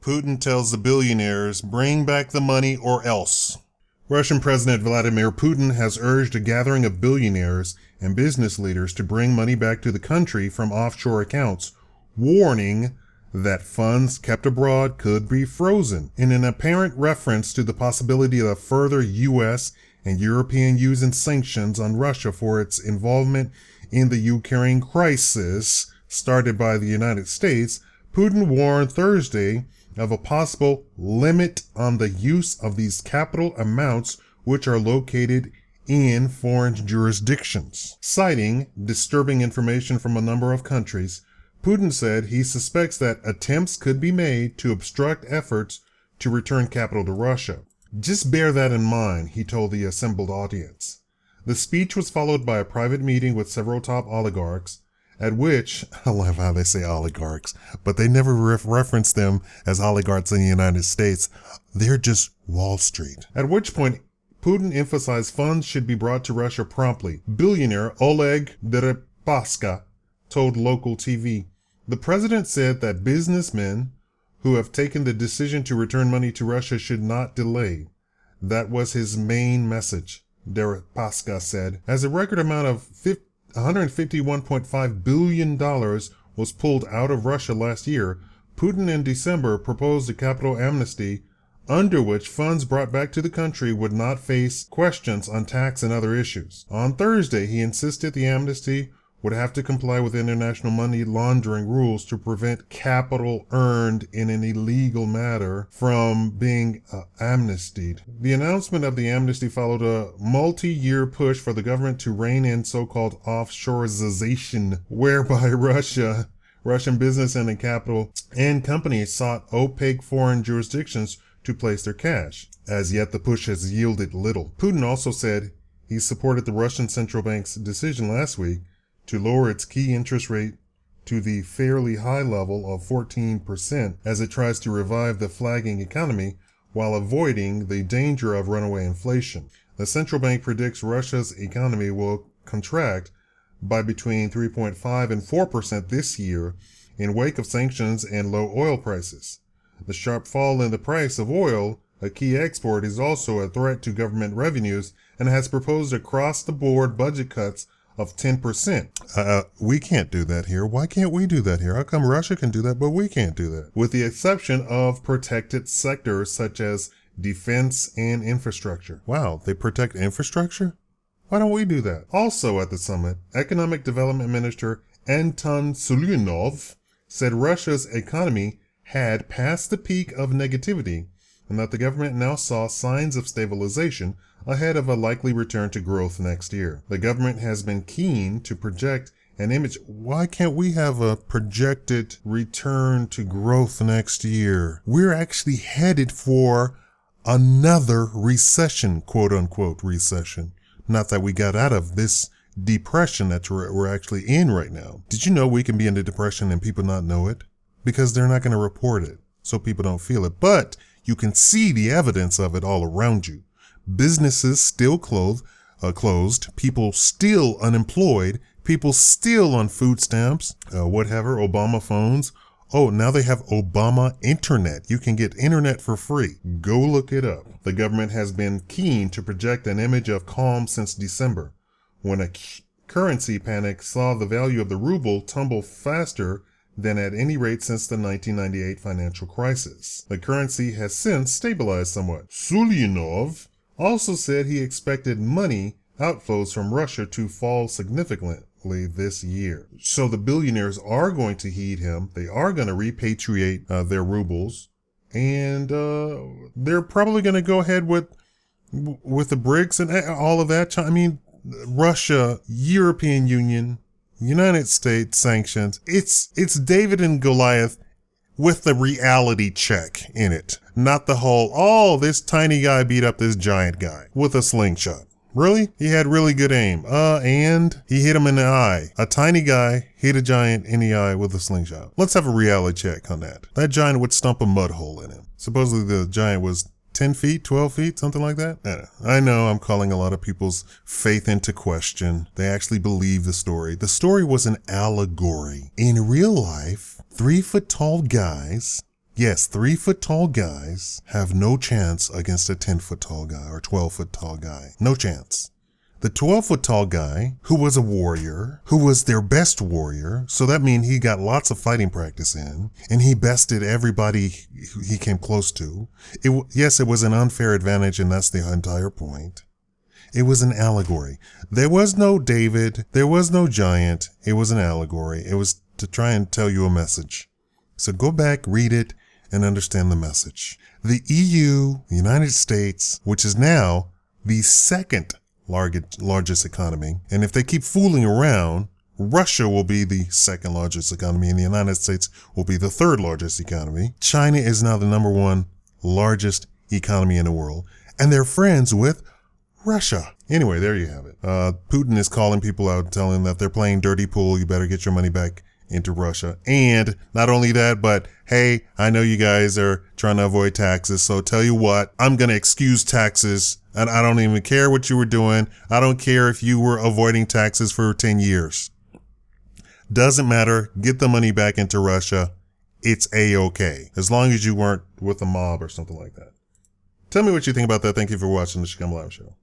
Putin tells the billionaires, bring back the money or else. Russian President Vladimir Putin has urged a gathering of billionaires and business leaders to bring money back to the country from offshore accounts, warning that funds kept abroad could be frozen, in an apparent reference to the possibility of further U.S. and European using sanctions on Russia for its involvement in the Ukraine crisis started by the United States. Putin warned Thursday of a possible limit on the use of these capital amounts, which are located in foreign jurisdictions. Citing disturbing information from a number of countries, Putin said he suspects that attempts could be made to obstruct efforts to return capital to Russia. Just bear that in mind, he told the assembled audience. The speech was followed by a private meeting with several top oligarchs, at which, I love how they say oligarchs, but they never reference them as oligarchs in the United States. They're just Wall Street. At which point, Putin emphasized funds should be brought to Russia promptly. Billionaire Oleg Deripaska told local TV. The president said that businessmen who have taken the decision to return money to Russia should not delay. That was his main message, Deripaska said. As a record amount of $151.5 billion was pulled out of Russia last year, Putin in December proposed a capital amnesty under which funds brought back to the country would not face questions on tax and other issues. On Thursday, he insisted the amnesty would have to comply with international money laundering rules to prevent capital earned in an illegal matter from being amnestied. The announcement of the amnesty followed a multi-year push for the government to rein in so-called offshoreization, whereby Russian business and capital and companies sought opaque foreign jurisdictions to place their cash. As yet, the push has yielded little. Putin also said he supported the Russian central bank's decision last week to lower its key interest rate to the fairly high level of 14% as it tries to revive the flagging economy while avoiding the danger of runaway inflation. The central bank predicts Russia's economy will contract by between 3.5 and 4% this year in wake of sanctions and low oil prices. The sharp fall in the price of oil, a key export, is also a threat to government revenues and has proposed across-the-board budget cuts of 10%. We can't do that here. Why can't we do that here? How come Russia can do that, but we can't do that? With the exception of protected sectors such as defense and infrastructure. Wow, they protect infrastructure? Why don't we do that? Also at the summit, Economic Development Minister Anton Sulyunov said Russia's economy had passed the peak of negativity and that the government now saw signs of stabilization ahead of a likely return to growth next year. The government has been keen to project an image. Why can't we have a projected return to growth next year? We're actually headed for another recession, quote unquote recession. Not that we got out of this depression that we're actually in right now. Did you know we can be in a depression and people not know it? Because they're not going to report it, so people don't feel it. But you can see the evidence of it all around you. Businesses still closed, people still unemployed, people still on food stamps, whatever, Obama phones. Oh, now they have Obama internet. You can get internet for free. Go look it up. The government has been keen to project an image of calm since December, when a currency panic saw the value of the ruble tumble faster than at any rate since the 1998 financial crisis. The currency has since stabilized somewhat. Sulyunov also said he expected money outflows from Russia to fall significantly this year. So the billionaires are going to heed him. They are going to repatriate their rubles, and they're probably going to go ahead with the BRICS and all of that. I mean, Russia, European Union, United States sanctions. It's David and Goliath with the reality check in it. Not the whole, oh, this tiny guy beat up this giant guy with a slingshot. Really? He had really good aim. And he hit him in the eye. A tiny guy hit a giant in the eye with a slingshot. Let's have a reality check on that. That giant would stump a mud hole in him. Supposedly the giant was 10 feet, 12 feet, something like that. I know I'm calling a lot of people's faith into question. They actually believe the story. The story was an allegory. In real life, 3-foot tall guys Yes, 3-foot tall guys have no chance against a 10-foot tall guy or 12-foot tall guy. No chance. The 12-foot tall guy, who was a warrior, who was their best warrior, so that means he got lots of fighting practice in, and he bested everybody he came close to. Yes, it was an unfair advantage, and that's the entire point. It was an allegory. There was no David. There was no giant. It was an allegory. It was to try and tell you a message. So go back, read it, and understand the message. The EU, the United States, which is now the second largest economy, and if they keep fooling around, Russia will be the second largest economy, and the United States will be the third largest economy. China is now the number one largest economy in the world, and they're friends with Russia. Anyway, there you have it. Putin is calling people out, telling them that they're playing dirty pool. You better get your money back into Russia. And not only that, but hey, I know you guys are trying to avoid taxes. So tell you what, I'm going to excuse taxes, and I don't even care what you were doing. I don't care if you were avoiding taxes for 10 years. Doesn't matter. Get the money back into Russia. It's A-okay. As long as you weren't with a mob or something like that. Tell me what you think about that. Thank you for watching the Shikam Live Show.